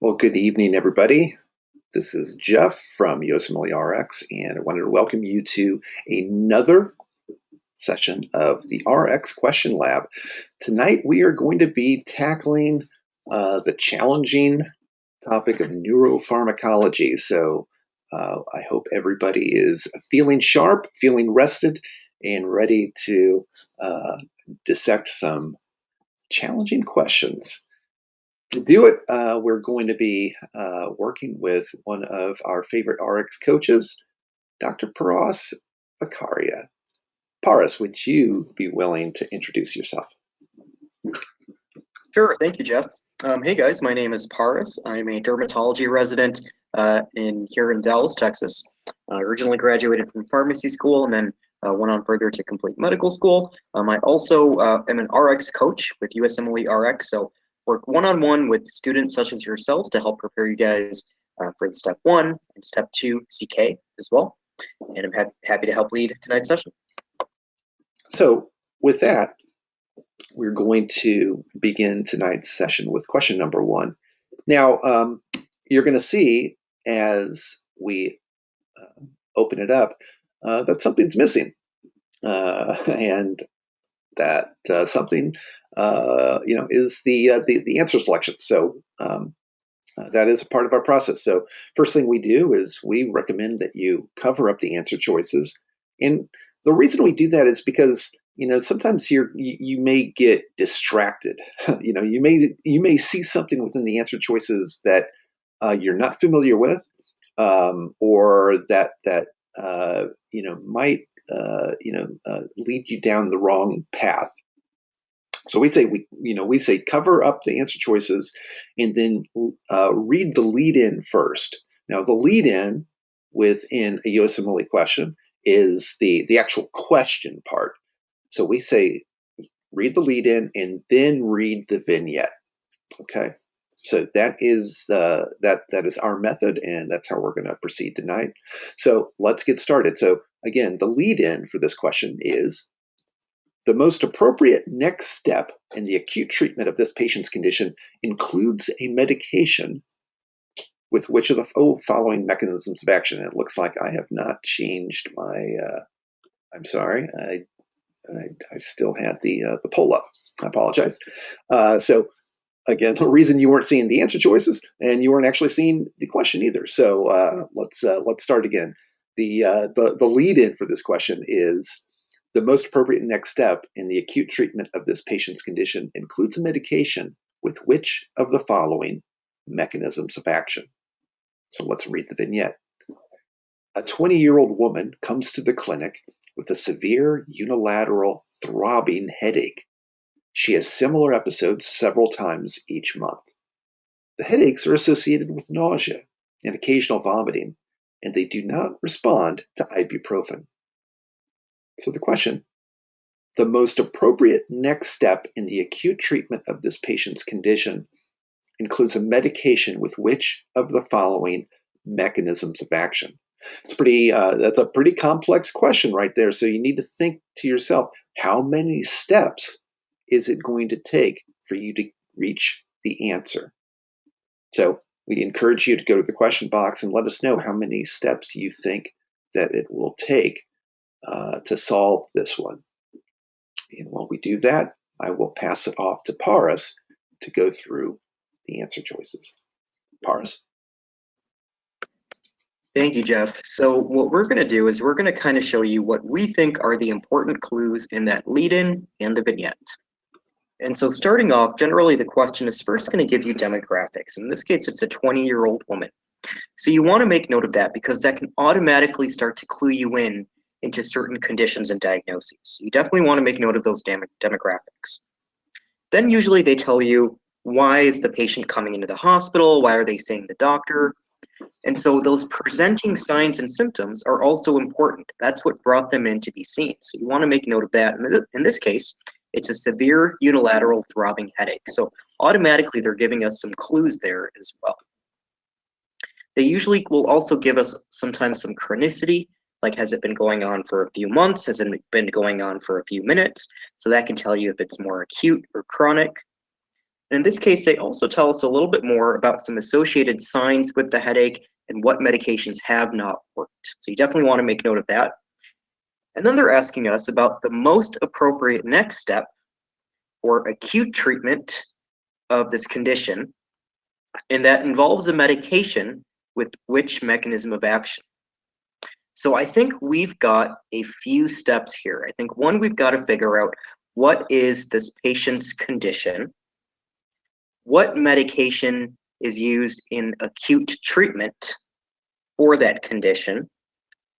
Well, good evening, everybody. This is Jeff from USMLE-Rx, and I wanted to welcome you to another session of the RX Question Lab. Tonight, we are going to be tackling the challenging topic of neuropharmacology. So I hope everybody is feeling sharp, feeling rested, and ready to dissect some challenging questions. To do it, we're going to be working with one of our favorite RX coaches, Dr. Paras Vakaria. Paras, would you be willing to introduce yourself? Sure, thank you, Jeff. Hey guys, my name is Paras. I'm a dermatology resident here in Dallas, Texas. I originally graduated from pharmacy school and then went on further to complete medical school. I also am an RX coach with USMLE-Rx, so work one-on-one with students such as yourself to help prepare you guys for the step 1 and step 2 CK as well. And I'm happy to help lead tonight's session. So with that, we're going to begin tonight's session with question number 1. Now, you're going to see as we open it up that something's missing, and that something is the answer selection. So that is a part of our process. So first thing we do is we recommend that you cover up the answer choices. And the reason we do that is because sometimes you may get distracted. You may see something within the answer choices that you're not familiar with, or that might lead you down the wrong path. So we say cover up the answer choices and then read the lead-in first. Now the lead-in within a USMLE question is the actual question part. So we say read the lead-in and then read the vignette. Okay, so that is our method, and that's how we're going to proceed tonight. So let's get started. So again, the lead-in for this question is: the most appropriate next step in the acute treatment of this patient's condition includes a medication with which of the following mechanisms of action. It looks like I have not changed my, I'm sorry, I still had the poll up. I apologize. So again, the reason you weren't seeing the answer choices and you weren't actually seeing the question either. So let's start again. The lead-in for this question is: the most appropriate next step in the acute treatment of this patient's condition includes a medication with which of the following mechanisms of action. So let's read the vignette. A 20-year-old woman comes to the clinic with a severe unilateral throbbing headache. She has similar episodes several times each month. The headaches are associated with nausea and occasional vomiting, and they do not respond to ibuprofen. So the question: the most appropriate next step in the acute treatment of this patient's condition includes a medication with which of the following mechanisms of action? It's that's a pretty complex question right there. So you need to think to yourself, how many steps is it going to take for you to reach the answer? So we encourage you to go to the question box and let us know how many steps you think that it will take to solve this one. And while we do that, I will pass it off to Paras to go through the answer choices. Paras. Thank you, Jeff. So what we're going to do is we're going to kind of show you what we think are the important clues in that lead-in and the vignette. And so starting off, generally the question is first going to give you demographics. In this case, it's a 20-year-old woman. So you want to make note of that because that can automatically start to clue you in into certain conditions and diagnoses. So you definitely want to make note of those demographics. Then usually they tell you, why is the patient coming into the hospital? Why are they seeing the doctor? And so those presenting signs and symptoms are also important. That's what brought them in to be seen. So you want to make note of that. In this case, it's a severe unilateral throbbing headache. So automatically they're giving us some clues there as well. They usually will also give us sometimes some chronicity, like has it been going on for a few months, has it been going on for a few minutes, so that can tell you if it's more acute or chronic. And in this case, they also tell us a little bit more about some associated signs with the headache and what medications have not worked. So you definitely want to make note of that. And then they're asking us about the most appropriate next step for acute treatment of this condition, and that involves a medication with which mechanism of action. So I think we've got a few steps here. I think one, we've got to figure out what is this patient's condition, what medication is used in acute treatment for that condition,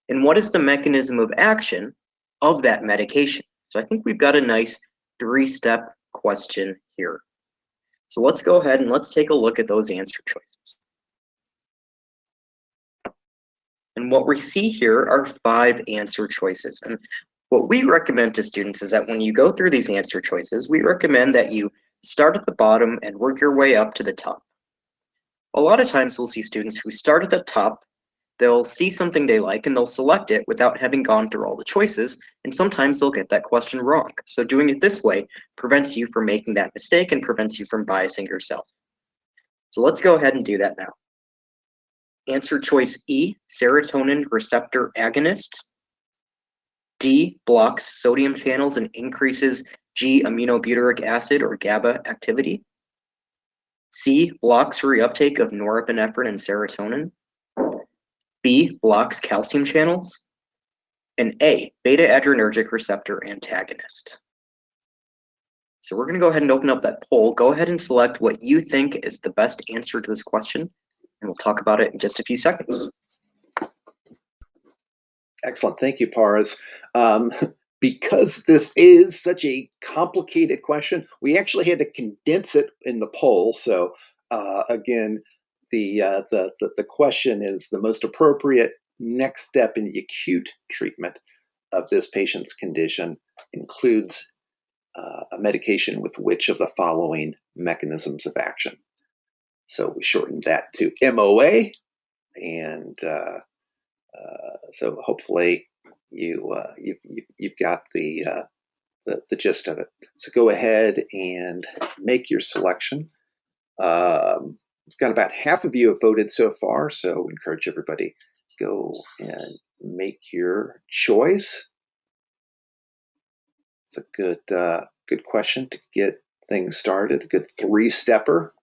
and what is the mechanism of action of that medication. So I think we've got a nice 3-step question here. So let's go ahead and let's take a look at those answer choices. And what we see here are 5 answer choices. And what we recommend to students is that when you go through these answer choices, we recommend that you start at the bottom and work your way up to the top. A lot of times we'll see students who start at the top, they'll see something they like and they'll select it without having gone through all the choices, and sometimes they'll get that question wrong. So doing it this way prevents you from making that mistake and prevents you from biasing yourself. So let's go ahead and do that now. Answer choice E, serotonin receptor agonist. D, blocks sodium channels and increases G-aminobutyric acid or GABA activity. C, blocks reuptake of norepinephrine and serotonin. B, blocks calcium channels. And A, beta-adrenergic receptor antagonist. So we're going to go ahead and open up that poll. Go ahead and select what you think is the best answer to this question, and we'll talk about it in just a few seconds. Excellent. Thank you, Paras. Because this is such a complicated question, we actually had to condense it in the poll. So again, the question is the most appropriate next step in the acute treatment of this patient's condition includes a medication with which of the following mechanisms of action. So we shortened that to MOA, and so hopefully you've got the gist of it. So go ahead and make your selection. We've got about half of you have voted so far, so we encourage everybody go and make your choice. It's a good question to get things started. A good 3-stepper.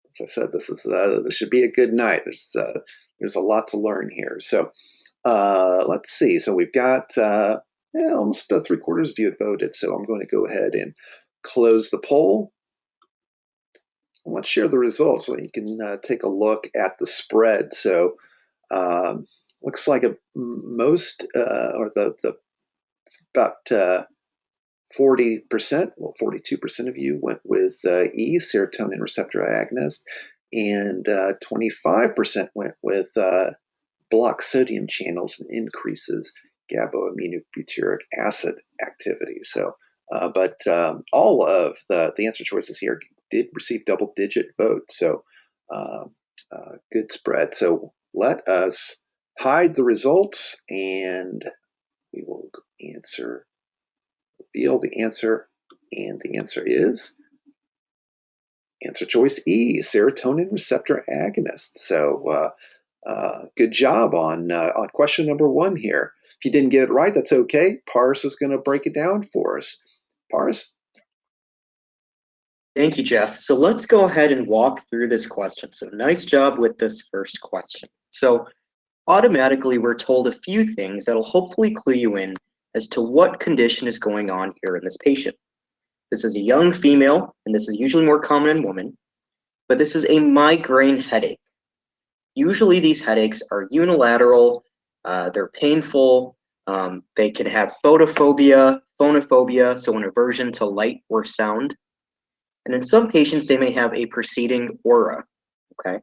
As I said, this should be a good night. There's a lot to learn here. So let's see. So we've got almost 3/4 of you have voted. So I'm going to go ahead and close the poll. And let's share the results so you can take a look at the spread. So looks like most or the about 40%, well, 42% of you went with E, serotonin receptor agonist, and 25% went with block sodium channels and increases GABA-aminobutyric acid activity. So, but all of the answer choices here did receive double-digit votes, so good spread. So let us hide the results, and we will reveal the answer, and the answer is answer choice E, serotonin receptor agonist. So good job on question number 1 here. If you didn't get it right, that's okay. Paras is going to break it down for us. Paras? Thank you, Jeff. So let's go ahead and walk through this question. So nice job with this first question. So automatically we're told a few things that'll hopefully clue you in as to what condition is going on here in this patient. This is a young female, and this is usually more common in women, but this is a migraine headache. Usually these headaches are unilateral, they're painful, they can have photophobia, phonophobia, so an aversion to light or sound. And in some patients, they may have a preceding aura, okay?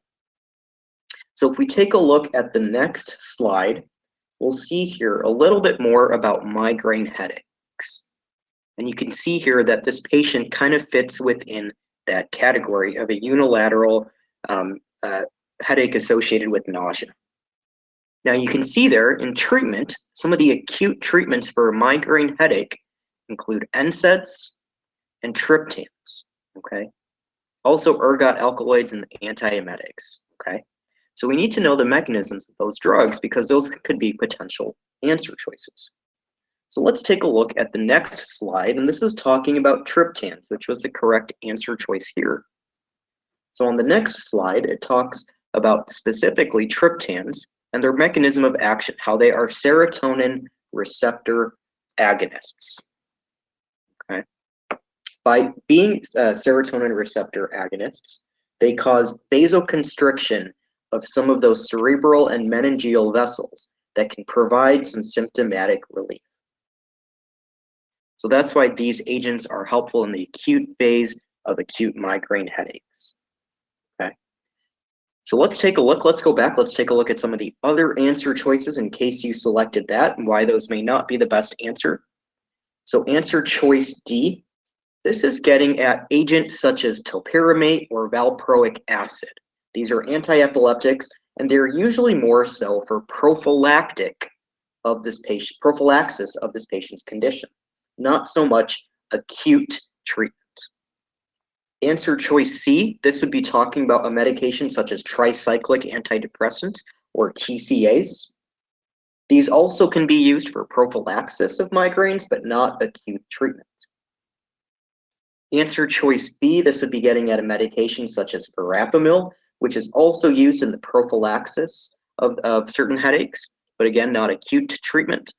So if we take a look at the next slide, we'll see here a little bit more about migraine headaches. And you can see here that this patient kind of fits within that category of a unilateral headache associated with nausea. Now you can see there in treatment, some of the acute treatments for a migraine headache include NSAIDs and triptans, okay? Also ergot alkaloids and antiemetics, okay? So we need to know the mechanisms of those drugs because those could be potential answer choices. So let's take a look at the next slide, and this is talking about triptans, which was the correct answer choice here. So on the next slide, it talks about specifically triptans and their mechanism of action, how they are serotonin receptor agonists. Okay. By being serotonin receptor agonists, they cause vasoconstriction of some of those cerebral and meningeal vessels that can provide some symptomatic relief. So that's why these agents are helpful in the acute phase of acute migraine headaches. Okay. So let's take a look. Let's go back. Let's take a look at some of the other answer choices in case you selected that and why those may not be the best answer. So answer choice D, this is getting at agents such as topiramate or valproic acid. These are anti-epileptics, and they're usually more so for prophylaxis of this patient's condition, not so much acute treatment. Answer choice C, this would be talking about a medication such as tricyclic antidepressants or TCAs. These also can be used for prophylaxis of migraines, but not acute treatment. Answer choice B, this would be getting at a medication such as verapamil, which is also used in the prophylaxis of certain headaches, but again, not acute treatment.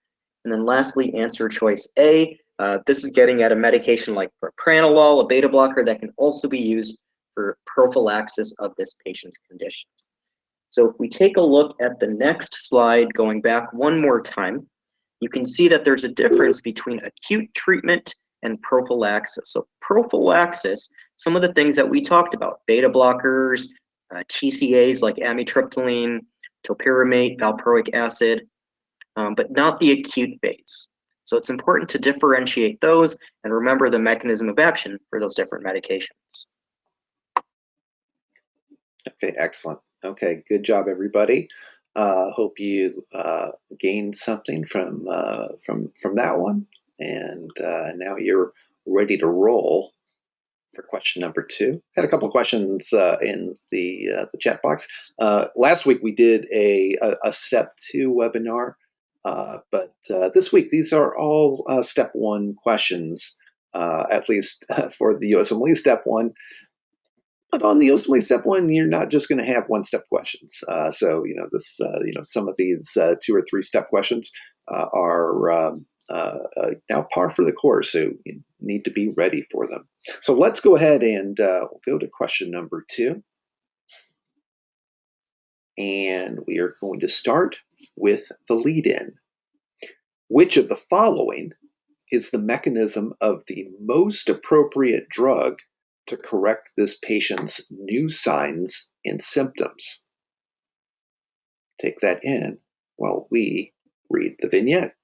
And then lastly, answer choice A, this is getting at a medication like propranolol, a beta blocker that can also be used for prophylaxis of this patient's condition. So if we take a look at the next slide, going back one more time, you can see that there's a difference between acute treatment and prophylaxis. So prophylaxis, some of the things that we talked about, beta blockers, TCAs like amitriptyline, topiramate, valproic acid, but not the acute phase. So it's important to differentiate those and remember the mechanism of action for those different medications. Okay, excellent. Okay, good job, everybody. Hope you gained something from that one, and now you're ready to roll for question number 2. Had a couple of questions in the chat box. Last week we did a step 2 webinar, but this week these are all step 1 questions, at least for the USMLE step 1. But on the USMLE step 1, you're not just going to have 1-step questions. So some of these 2 or 3 step questions are now par for the course, so you need to be ready for them. So let's go ahead and go to question number 2. And we are going to start with the lead-in. Which of the following is the mechanism of the most appropriate drug to correct this patient's new signs and symptoms? Take that in while we read the vignette.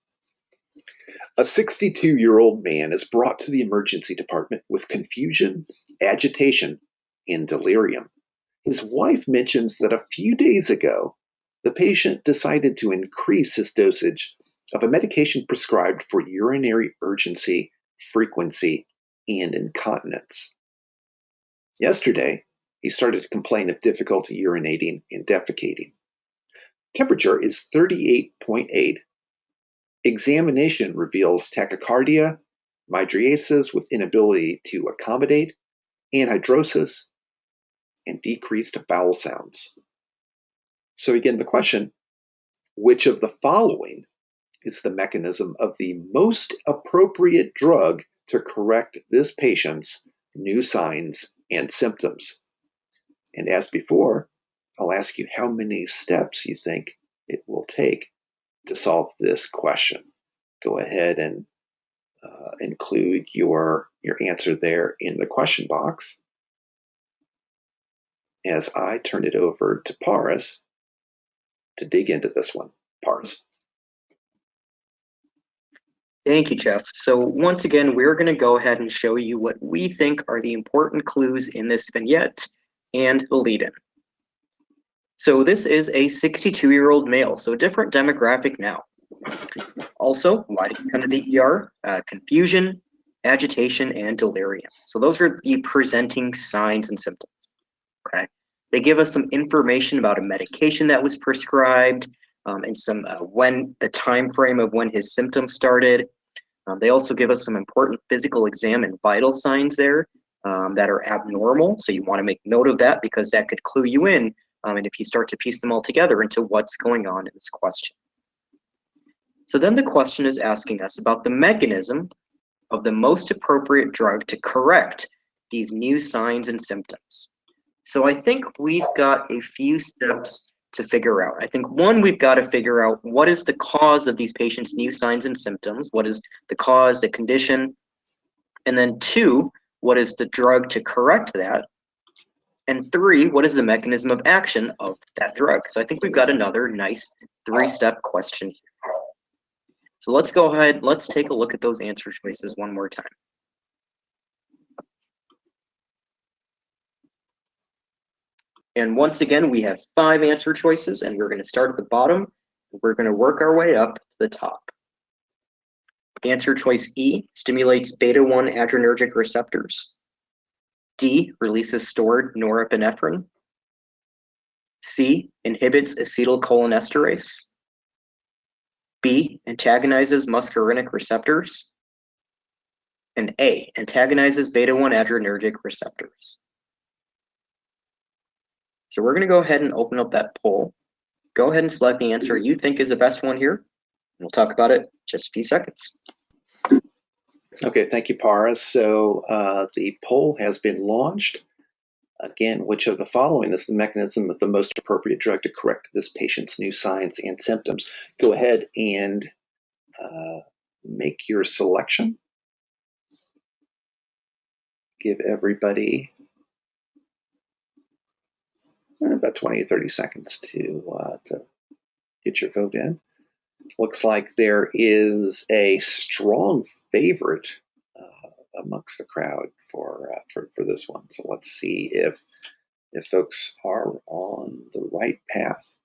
A 62-year-old man is brought to the emergency department with confusion, agitation, and delirium. His wife mentions that a few days ago, the patient decided to increase his dosage of a medication prescribed for urinary urgency, frequency, and incontinence. Yesterday, he started to complain of difficulty urinating and defecating. Temperature is 38.8. Examination reveals tachycardia, mydriasis with inability to accommodate, anhidrosis, and decreased bowel sounds. So again, the question, which of the following is the mechanism of the most appropriate drug to correct this patient's new signs and symptoms? And as before, I'll ask you how many steps you think it will take to solve this question. Go ahead and include your answer there in the question box as I turn it over to Paris to dig into this one. Paris. Thank you, Jeff. So once again, we're going to go ahead and show you what we think are the important clues in this vignette and the lead-in. So this is a 62-year-old male, so different demographic now. Also, why did he come to the ER? Confusion, agitation, and delirium. So those are the presenting signs and symptoms. Okay. They give us some information about a medication that was prescribed, and some when the time frame of when his symptoms started. They also give us some important physical exam and vital signs there that are abnormal. So you want to make note of that because that could clue you in, and if you start to piece them all together into what's going on in this question. So then the question is asking us about the mechanism of the most appropriate drug to correct these new signs and symptoms. So I think we've got a few steps to figure out. I think one, we've got to figure out what is the cause of these patients' new signs and symptoms, what is the cause, the condition, and then two, what is the drug to correct that, and three, what is the mechanism of action of that drug? So I think we've got another nice three-step question here. So let's go ahead, let's take a look at those answer choices one more time. And once again, we have 5 answer choices, and we're going to start at the bottom. We're going to work our way up to the top. Answer choice E stimulates beta-1 adrenergic receptors. D releases stored norepinephrine. C inhibits acetylcholinesterase. B antagonizes muscarinic receptors. And A antagonizes beta-1 adrenergic receptors. So we're going to go ahead and open up that poll. Go ahead and select the answer you think is the best one here. We'll talk about it in just a few seconds. Okay, thank you, Paris. So the poll has been launched. Again, which of the following is the mechanism of the most appropriate drug to correct this patient's new signs and symptoms? Go ahead and make your selection. Give everybody about 20 or 30 seconds to get your vote in. Looks like there is a strong favorite amongst the crowd for this one. So let's see if folks are on the right path.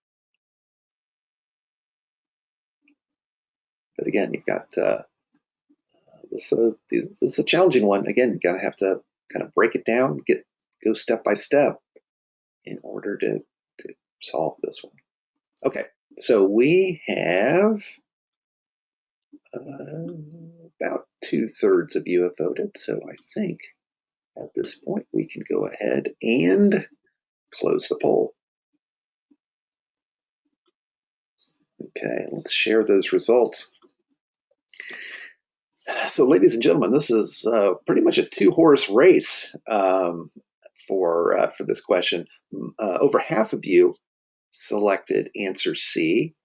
But again, you've got this is a challenging one. Again, you gotta have to kind of break it down, go step by step in order to solve this one. Okay, so we have about 2/3 of you have voted. So I think at this point we can go ahead and close the poll. Okay, let's share those results. So, ladies and gentlemen, this is pretty much a 2-horse race for this question. Over half of you selected answer C,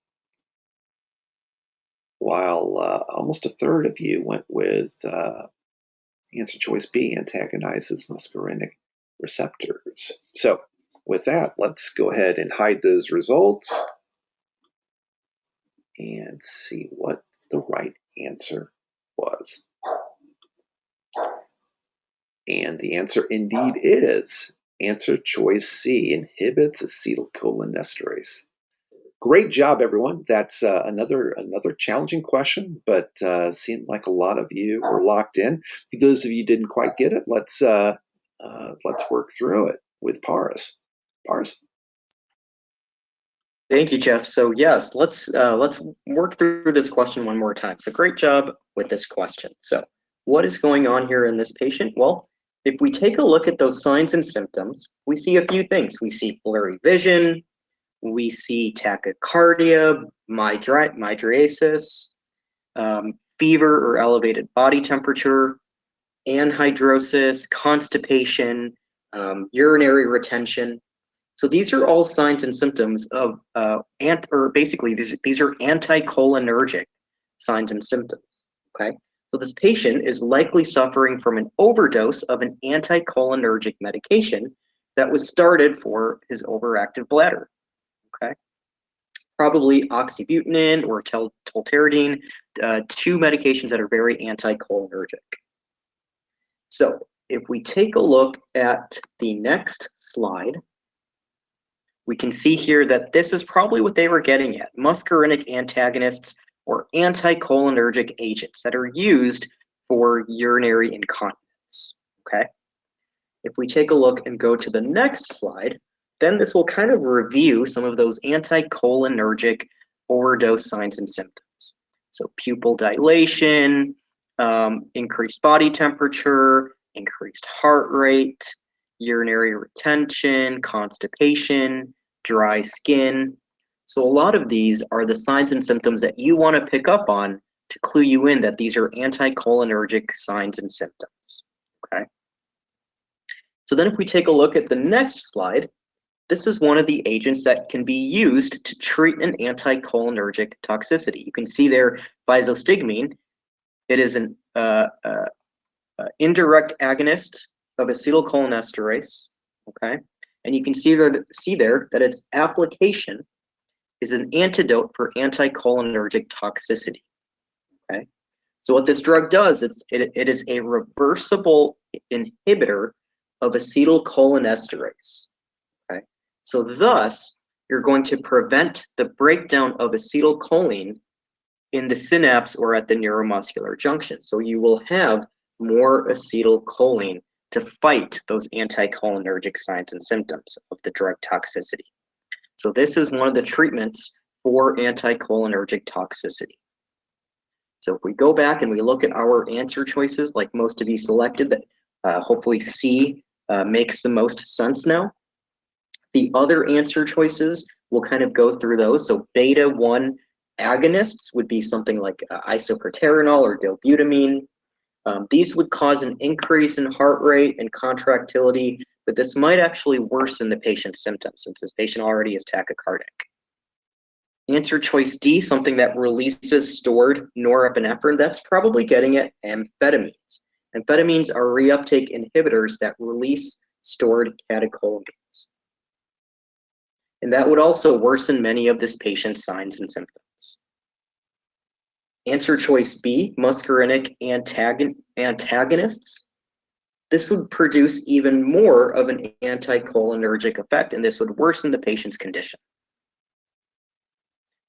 while almost 1/3 of you went with answer choice B, antagonizes muscarinic receptors. So, with that, let's go ahead and hide those results and see what the right answer was. And the answer indeed is answer choice C, inhibits acetylcholinesterase. Great job, everyone. That's another challenging question, but seemed like a lot of you were locked in. For those of you who didn't quite get it, let's work through it with Paris. Paris. Thank you, Jeff. So yes, let's work through this question one more time. So great job with this question. So what is going on here in this patient? Well, if we take a look at those signs and symptoms, we see a few things. We see blurry vision, we see tachycardia, mydriasis, fever or elevated body temperature, anhidrosis, constipation, urinary retention. So these are all signs and symptoms of, basically these are anticholinergic signs and symptoms, okay? So this patient is likely suffering from an overdose of an anticholinergic medication that was started for his overactive bladder, okay? Probably oxybutynin or tolterodine, 2 medications that are very anticholinergic. So if we take a look at the next slide, we can see here that this is probably what they were getting at, muscarinic antagonists or anticholinergic agents that are used for urinary incontinence, okay? If we take a look and go to the next slide, then this will kind of review some of those anticholinergic overdose signs and symptoms. So pupil dilation, increased body temperature, increased heart rate, urinary retention, constipation, dry skin. So a lot of these are the signs and symptoms that you want to pick up on to clue you in that these are anticholinergic signs and symptoms, okay? So then if we take a look at the next slide, this is one of the agents that can be used to treat an anticholinergic toxicity. You can see there visostigmine. It is an indirect agonist of acetylcholinesterase, okay? And you can see there that its application is an antidote for anticholinergic toxicity, okay? So what this drug does, it is a reversible inhibitor of acetylcholinesterase, okay? So thus, you're going to prevent the breakdown of acetylcholine in the synapse or at the neuromuscular junction. So you will have more acetylcholine to fight those anticholinergic signs and symptoms of the drug toxicity. So this is one of the treatments for anticholinergic toxicity. So if we go back and we look at our answer choices, like most of you selected, that hopefully C makes the most sense now. The other answer choices, we'll kind of go through those. So beta-1 agonists would be something like isoproterenol or dobutamine. These would cause an increase in heart rate and contractility, but this might actually worsen the patient's symptoms since this patient already is tachycardic. Answer choice D, something that releases stored norepinephrine, that's probably getting at amphetamines. Amphetamines are reuptake inhibitors that release stored catecholamines. And that would also worsen many of this patient's signs and symptoms. Answer choice B, muscarinic antagonists. This would produce even more of an anticholinergic effect, and this would worsen the patient's condition.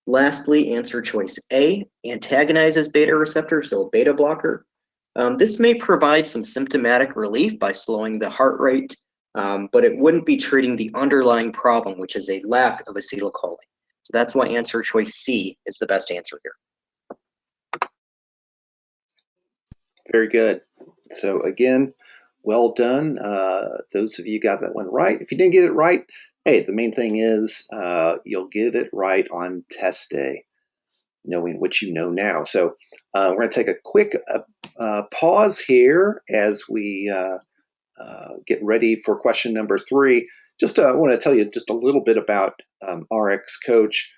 Lastly, answer choice A, antagonizes beta receptor, so a beta blocker. This may provide some symptomatic relief by slowing the heart rate, but it wouldn't be treating the underlying problem, which is a lack of acetylcholine. So that's why answer choice C is the best answer here. Very good. So again, well done. Those of you got that one right. If you didn't get it right, hey, the main thing is you'll get it right on test day, knowing what you know now. So we're going to take a quick pause here as we get ready for question number 3. Just want to tell you just a little bit about RX Coach.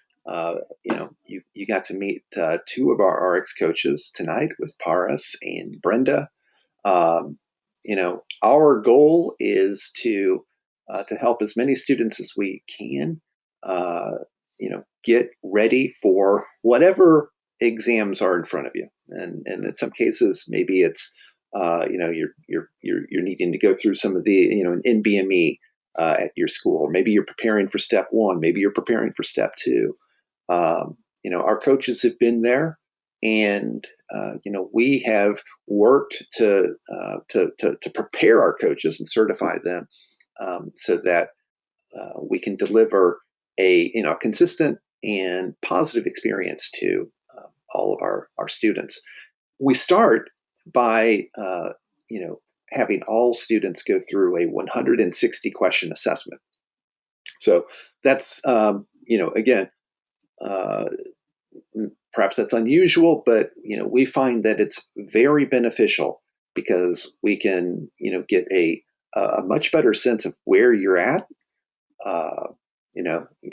You got to meet 2 of our RX coaches tonight with Paris and Brenda. Our goal is to help as many students as we can, get ready for whatever exams are in front of you. And in some cases, maybe it's, you're needing to go through some of the, an NBME at your school, or maybe you're preparing for step 1, maybe you're preparing for step 2. Our coaches have been there, and we have worked to prepare our coaches and certify them so that we can deliver a consistent and positive experience to all of our students. We start by having all students go through a 160 question assessment. So that's again. Perhaps that's unusual, but we find that it's very beneficial because we can get a much better sense of where you're at.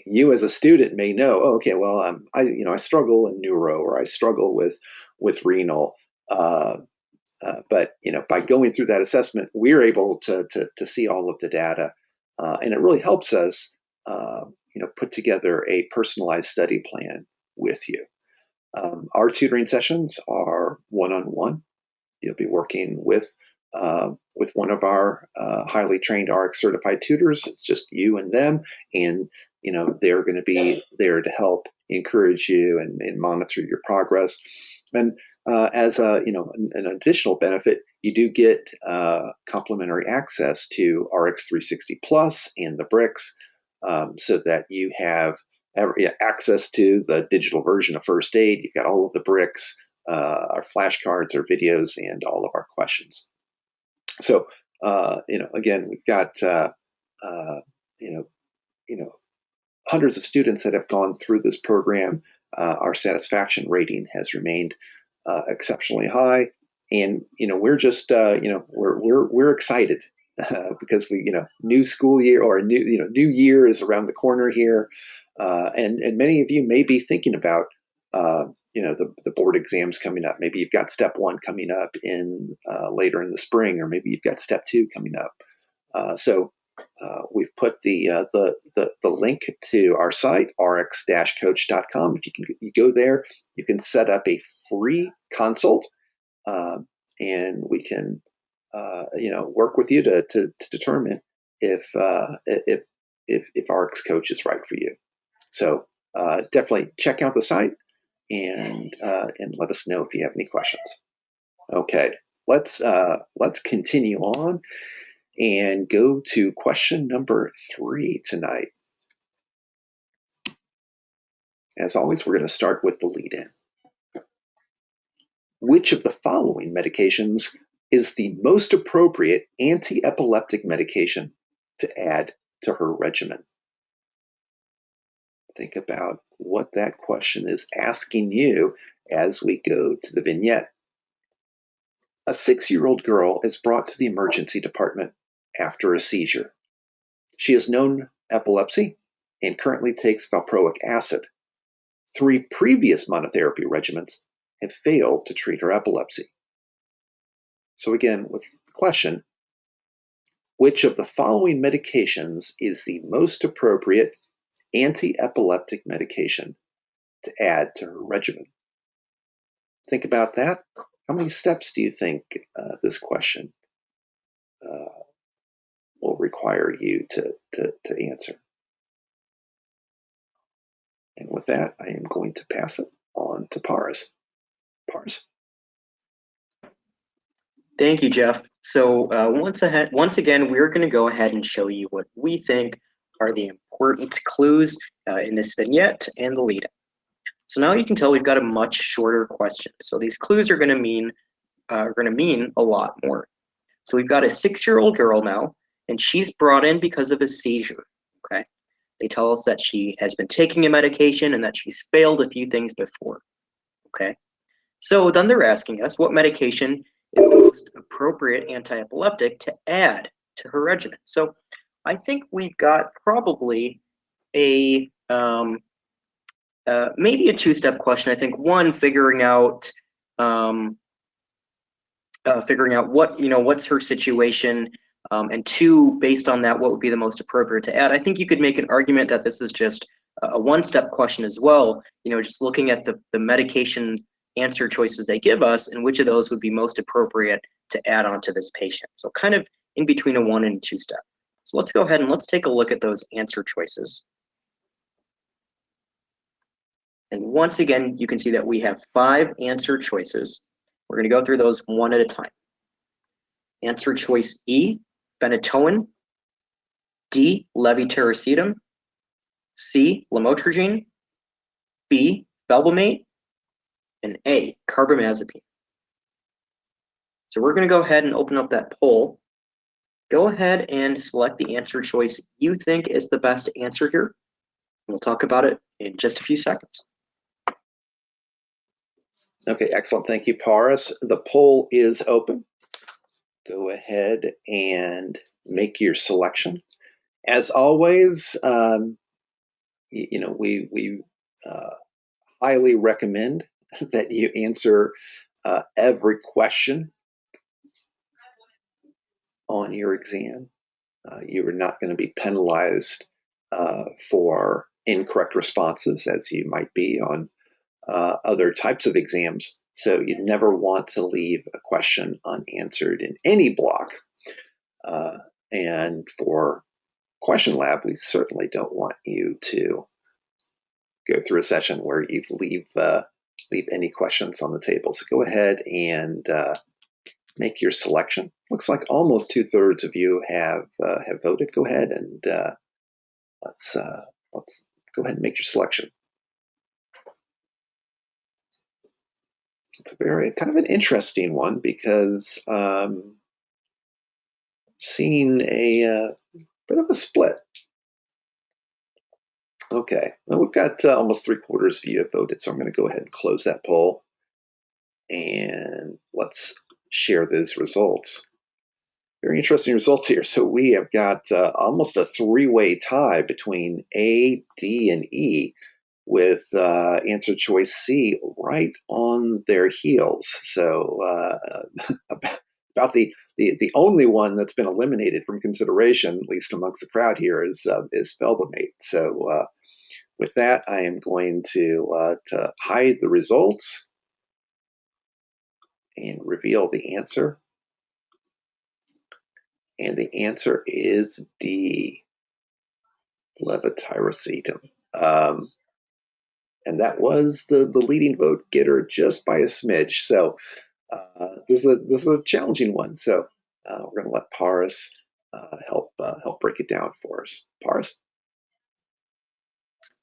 You as a student may know, oh, okay, well, I struggle in neuro, or I struggle with renal, but by going through that assessment, we're able to see all of the data, and it really helps us put together a personalized study plan with you. Our tutoring sessions are one-on-one. You'll be working with one of our highly trained RX certified tutors. It's just you and them, and they're going to be there to help encourage you and monitor your progress. And as an additional benefit, you do get complimentary access to RX 360 Plus and the bricks, so that you have access to the digital version of first aid. You've got all of the bricks, our flashcards, our videos, and all of our questions. So, again, we've got, hundreds of students that have gone through this program. Our satisfaction rating has remained exceptionally high, and we're just we're excited because new school year, or new year is around the corner here, and many of you may be thinking about the board exams coming up. Maybe you've got step 1 coming up in later in the spring, or maybe you've got step 2 coming up. So we've put the link to our site, rx-coach.com. If you go there, you can set up a free consult, and we can work with you to determine if RX Coach is right for you. So definitely check out the site and let us know if you have any questions. Okay, let's continue on and go to question number 3 tonight. As always, we're going to start with the lead-in. Which of the following medications is the most appropriate anti-epileptic medication to add to her regimen? Think about what that question is asking you as we go to the vignette. A 6-year-old girl is brought to the emergency department after a seizure. She has known epilepsy and currently takes valproic acid. 3 previous monotherapy regimens have failed to treat her epilepsy. So again, with the question, which of the following medications is the most appropriate anti-epileptic medication to add to her regimen? Think about that. How many steps do you think this question will require you to answer? And with that, I am going to pass it on to Pars. Pars. Thank you, Jeff. So once again, we're going to go ahead and show you what we think are the important clues in this vignette and the lead-in. So now you can tell we've got a much shorter question. So these clues are going to mean a lot more. So we've got a 6-year-old girl now, and she's brought in because of a seizure. Okay, they tell us that she has been taking a medication and that she's failed a few things before. Okay, so then they're asking us what medication is the most appropriate anti-epileptic to add to her regimen. So I think we've got probably a maybe a 2-step question. I think 1, figuring out what's her situation, and 2, based on that, what would be the most appropriate to add. I think you could make an argument that this is just a 1-step question as well. Just looking at the medication answer choices they give us and which of those would be most appropriate to add on to this patient. So kind of in between a 1 and a 2-step. So let's go ahead and let's take a look at those answer choices. And once again, you can see that we have 5 answer choices. We're going to go through those one at a time. Answer choice E, phenytoin. D, levetiracetam. C, lamotrigine. B, felbamate. And A, carbamazepine. So we're going to go ahead and open up that poll. Go ahead and select the answer choice you think is the best answer here. We'll talk about it in just a few seconds. Okay, excellent. Thank you, Paris. The poll is open. Go ahead and make your selection. As always, we highly recommend that you answer every question on your exam. You are not going to be penalized for incorrect responses, as you might be on other types of exams. So you never want to leave a question unanswered in any block. And for question lab, we certainly don't want you to go through a session where you leave any questions on the table. So go ahead and make your selection. Looks like almost 2/3 of you have voted. Go ahead and let's go ahead and make your selection. It's a very kind of an interesting one because seeing a bit of a split. Okay, well, we've got almost 3/4 of you have voted, so I'm going to go ahead and close that poll, and let's share those results. Very interesting results here. So we have got almost a 3-way tie between A, D, and E, with answer choice C right on their heels. So about the only one that's been eliminated from consideration, at least amongst the crowd here, is felbamate. So with that, I am going to hide the results and reveal the answer. And the answer is D, levetiracetam. And that was the leading vote getter just by a smidge. So this is a challenging one. So we're going to let Paris help break it down for us. Paris?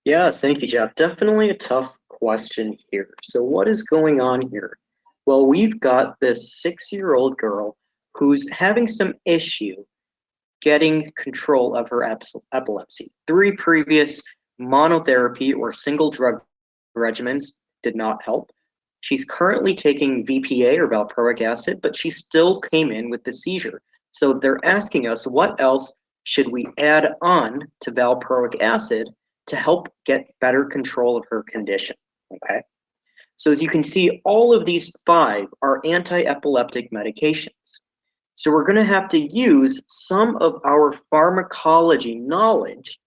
Yes, thank you, Jeff. Definitely a tough question here. So what is going on here? Well, we've got this 6-year-old girl who's having some issue getting control of her epilepsy. 3 previous monotherapy or single drug regimens did not help. She's currently taking VPA or valproic acid, but she still came in with the seizure. So they're asking us, what else should we add on to valproic acid to help get better control of her condition? Okay. So as you can see, all of these 5 are anti-epileptic medications. So we're going to have to use some of our pharmacology knowledge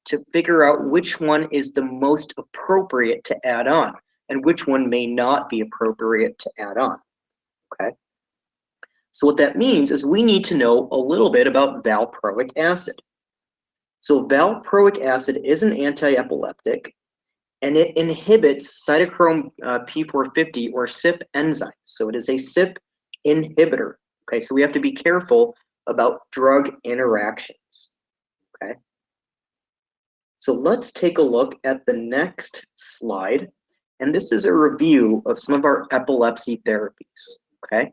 to figure out which one is the most appropriate to add on and which one may not be appropriate to add on. Okay. So what that means is we need to know a little bit about valproic acid. So valproic acid is an anti-epileptic, and it inhibits cytochrome P450 or CYP enzymes. So it is a CYP inhibitor. Okay, so we have to be careful about drug interactions. Okay. So let's take a look at the next slide. And this is a review of some of our epilepsy therapies. Okay.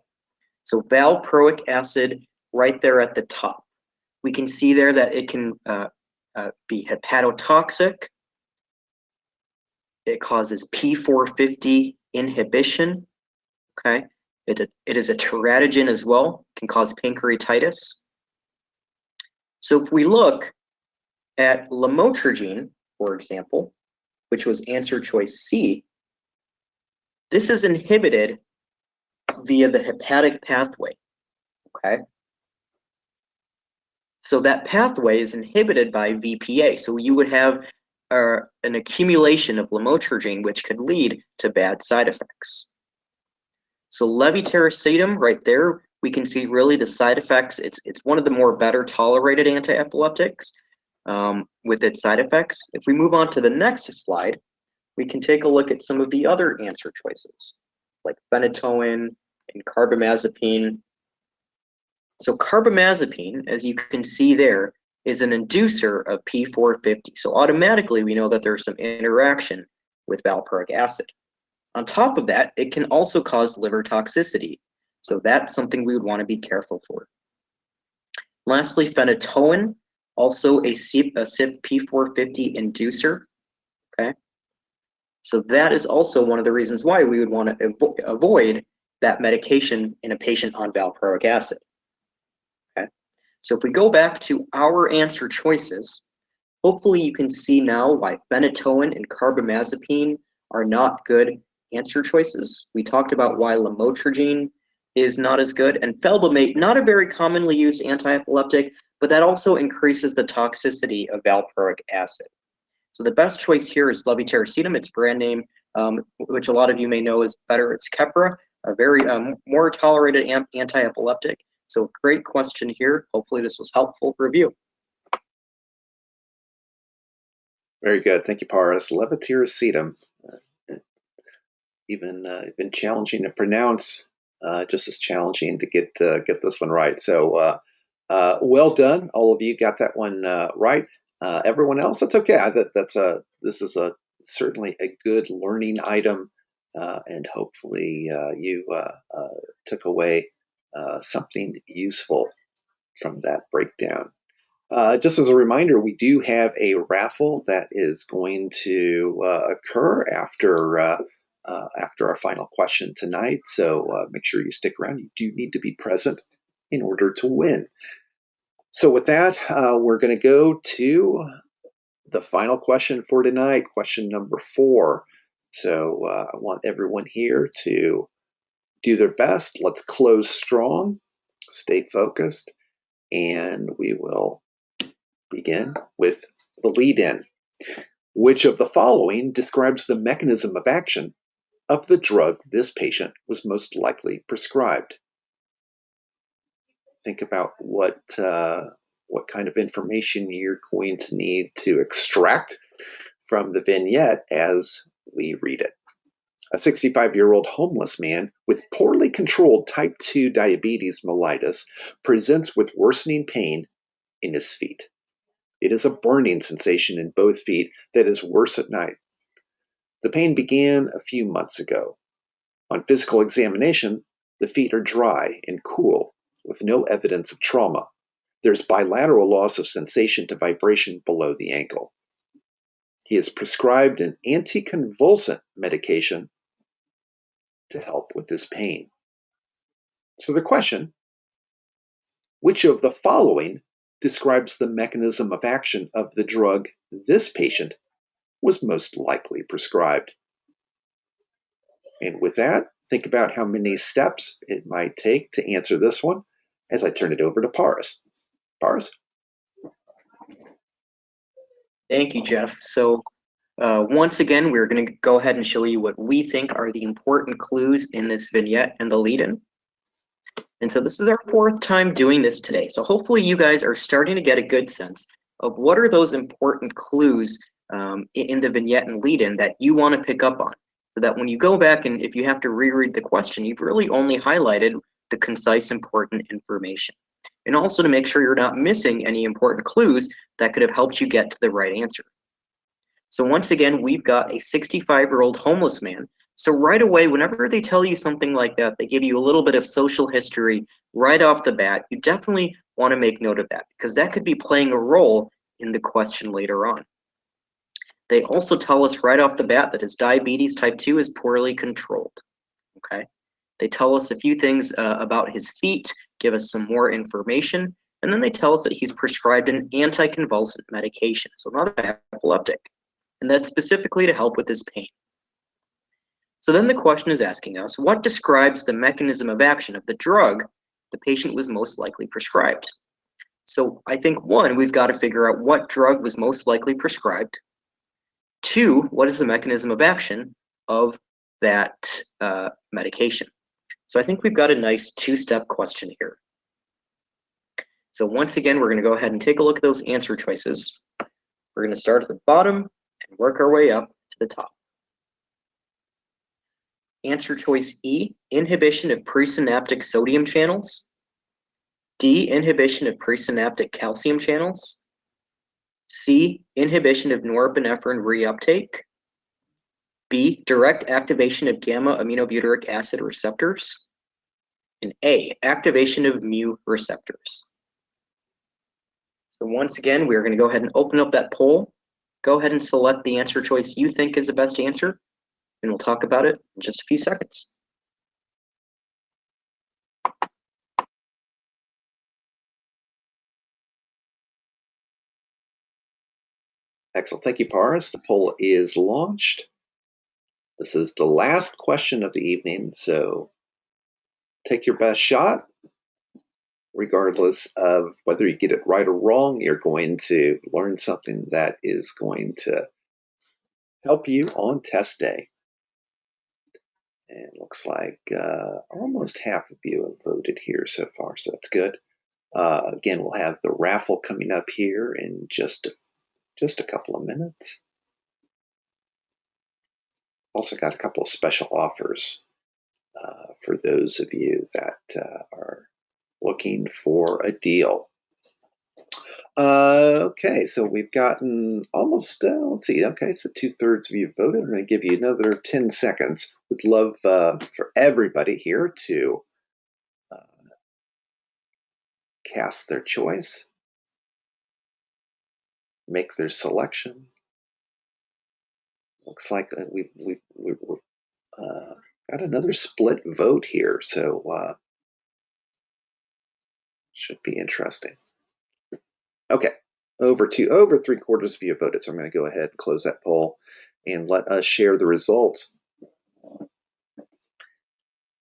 So valproic acid right there at the top. We can see there that it can be hepatotoxic. It causes P450 inhibition. Okay. It is a teratogen as well, can cause pancreatitis. So if we look at lamotrigine, for example, which was answer choice C, this is inhibited via the hepatic pathway, okay? So that pathway is inhibited by VPA. So you would have an accumulation of lamotrigine, which could lead to bad side effects. So levetiracetam right there, we can see really the side effects. It's one of the more better tolerated anti-epileptics with its side effects. If we move on to the next slide, we can take a look at some of the other answer choices, like phenytoin and carbamazepine. So carbamazepine, as you can see there, is an inducer of P450. So automatically we know that there's some interaction with valproic acid. On top of that, it can also cause liver toxicity. So that's something we would want to be careful for. Lastly, phenytoin, also a CYP P450 inducer. Okay. So that is also one of the reasons why we would want to avoid that medication in a patient on valproic acid. Okay. So if we go back to our answer choices, hopefully you can see now why phenytoin and carbamazepine are not good answer choices. We talked about why lamotrigine is not as good, and felbamate, not a very commonly used anti-epileptic, but that also increases the toxicity of valproic acid. So the best choice here is levetiracetam. Its brand name, which a lot of you may know is better, it's Keppra, a very more tolerated anti-epileptic. So great question here. Hopefully this was helpful review. Very good. Thank you, Paris. Levetiracetam. Even been challenging to pronounce, just as challenging to get this one right. So well done, all of you got that one right. Everyone else, that's okay. This is certainly a good learning item, and hopefully you took away something useful from that breakdown. Just as a reminder, we do have a raffle that is going to occur after our final question tonight. So make sure you stick around. You do need to be present in order to win. So with that, we're going to go to the final question for tonight, question number 4. So I want everyone here to do their best. Let's close strong, stay focused, and we will begin with the lead-in. Which of the following describes the mechanism of action of the drug this patient was most likely prescribed? Think about what kind of information you're going to need to extract from the vignette as we read it. A 65-year-old homeless man with poorly controlled type 2 diabetes mellitus presents with worsening pain in his feet. It is a burning sensation in both feet that is worse at night. The pain began a few months ago. On physical examination, the feet are dry and cool, with no evidence of trauma. There's bilateral loss of sensation to vibration below the ankle. He is prescribed an anticonvulsant medication to help with this pain. So the question, which of the following describes the mechanism of action of the drug this patient was most likely prescribed? And with that, think about how many steps it might take to answer this one as I turn it over to Paris. Paris? Thank you, Jeff. So once again, we're going to go ahead and show you what we think are the important clues in this vignette and the lead-in. And so this is our 4th time doing this today. So hopefully you guys are starting to get a good sense of what are those important clues in the vignette and lead-in that you want to pick up on. So that when you go back and if you have to reread the question, you've really only highlighted the concise, important information. And also to make sure you're not missing any important clues that could have helped you get to the right answer. So once again, we've got a 65-year-old homeless man. So right away, whenever they tell you something like that, they give you a little bit of social history right off the bat. You definitely want to make note of that because that could be playing a role in the question later on. They also tell us right off the bat that his diabetes type 2 is poorly controlled. Okay. They tell us a few things about his feet, give us some more information, and then they tell us that he's prescribed an anticonvulsant medication, so not an epileptic, and that's specifically to help with his pain. So then the question is asking us, what describes the mechanism of action of the drug the patient was most likely prescribed? So I think 1, we've got to figure out what drug was most likely prescribed. 2, what is the mechanism of action of that medication? So I think we've got a nice 2-step question here. So once again, we're going to go ahead and take a look at those answer choices. We're going to start at the bottom and work our way up to the top. Answer choice E, inhibition of presynaptic sodium channels. D, inhibition of presynaptic calcium channels. C, inhibition of norepinephrine reuptake. B, direct activation of gamma aminobutyric acid receptors. And A, activation of mu receptors. So once again, we're going to go ahead and open up that poll. Go ahead and select the answer choice you think is the best answer, and we'll talk about it in just a few seconds. Excellent. Thank you, Paris. The poll is launched. This is the last question of the evening, so take your best shot. Regardless of whether you get it right or wrong, you're going to learn something that is going to help you on test day. And it looks like almost half of you have voted here so far, so that's good. Again, we'll have the raffle coming up here in just a couple of minutes. also got a couple of special offers for those of you that are looking for a deal. Okay, so we've gotten almost, let's see, okay, so 2/3 of you voted. I'm going to give you another 10 seconds. Would love for everybody here to cast their choice, make their selection. Looks like we've got another split vote here, so should be interesting. Okay, over 3/4 of you voted, so I'm going to go ahead and close that poll and let us share the results.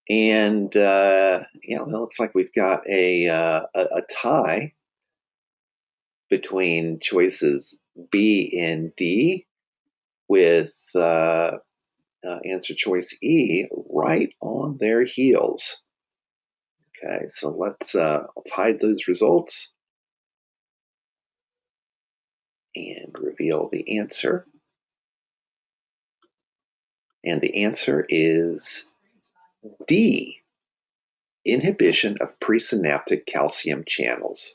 And it looks like we've got a tie between choices B and D, with answer choice E right on their heels. Okay, so let's I'll hide those results and reveal the answer. And the answer is D, inhibition of presynaptic calcium channels.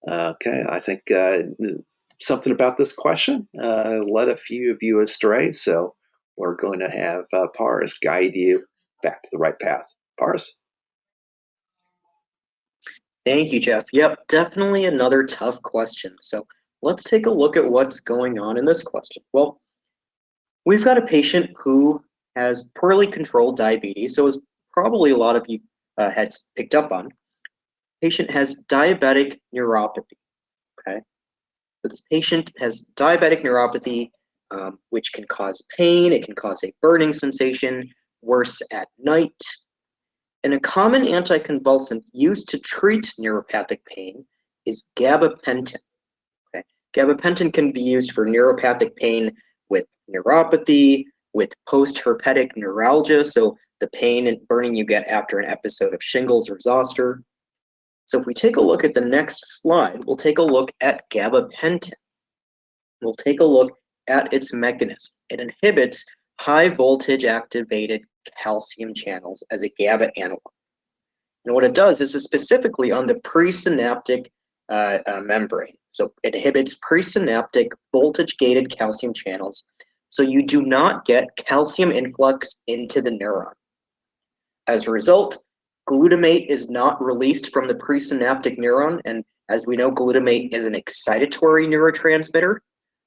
Okay, I think something about this question led a few of you astray, so we're going to have Paris guide you back to the right path. Paris? Thank you, Jeff. Yep, definitely another tough question. So let's take a look at what's going on in this question. Well, we've got a patient who has poorly controlled diabetes, so as probably a lot of you had picked up on, patient has diabetic neuropathy, okay? So this patient has diabetic neuropathy, which can cause pain, it can cause a burning sensation, worse at night. And a common anticonvulsant used to treat neuropathic pain is gabapentin. Okay? Gabapentin can be used for neuropathic pain with neuropathy, with post-herpetic neuralgia, so the pain and burning you get after an episode of shingles or zoster. So if we take a look at the next slide, we'll take a look at gabapentin. We'll take a look at its mechanism. It inhibits high voltage activated calcium channels as a GABA analog. And what it does is it's specifically on the presynaptic membrane. So it inhibits presynaptic voltage gated calcium channels. So you do not get calcium influx into the neuron. As a result, glutamate is not released from the presynaptic neuron. And as we know, glutamate is an excitatory neurotransmitter.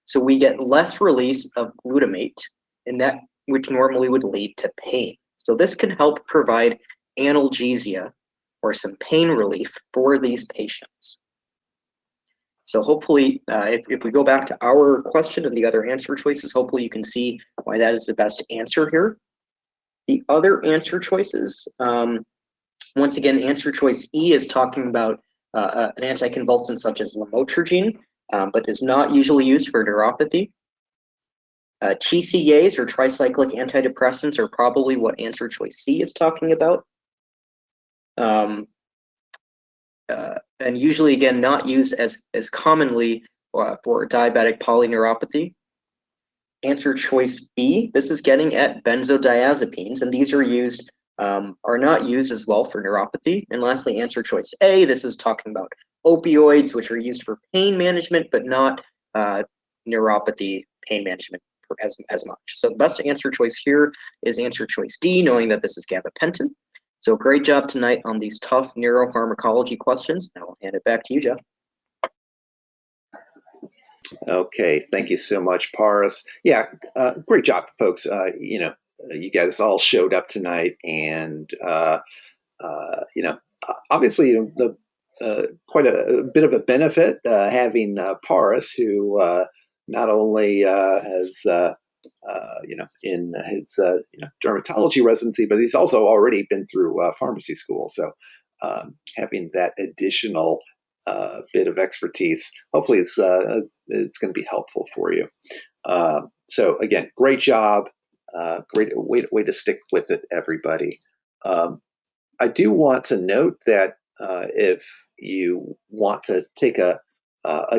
So we get less release of glutamate, and that which normally would lead to pain. So this can help provide analgesia or some pain relief for these patients. So hopefully, if we go back to our question and the other answer choices, hopefully you can see why that is the best answer here. The other answer choices, once again, answer choice E is talking about an anticonvulsant such as lamotrigine, but is not usually used for neuropathy. TCAs, or tricyclic antidepressants, are probably what answer choice C is talking about. And usually, again, not used as commonly for diabetic polyneuropathy. Answer choice B, this is getting at benzodiazepines, and these are used, are not used as well for neuropathy. And lastly, answer choice A, this is talking about opioids, which are used for pain management, but not neuropathy pain management as much. So the best answer choice here is answer choice D, knowing that this is gabapentin. So great job tonight on these tough neuropharmacology questions. Now I'll hand it back to you, Jeff. Okay, thank you so much, Paris. Yeah, great job, folks. You guys all showed up tonight, and obviously the quite a bit of a benefit having Paris, who not only has in his dermatology residency, but he's also already been through pharmacy school. So having that additional bit of expertise, hopefully it's going to be helpful for you. So again, great job. Great way to stick with it, everybody. I do want to note that if you want to take a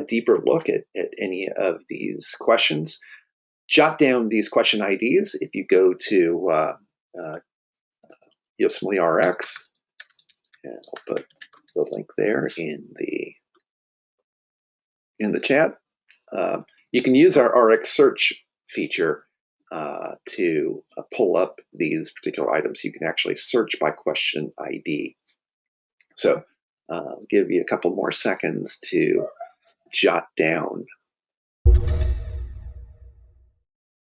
deeper look at any of these questions, jot down these question IDs. If you go to USMLE-Rx, and I'll put the link there in the chat. You can use our RX search feature to pull up these particular items. You can actually search by question ID. So I'll give you a couple more seconds to jot down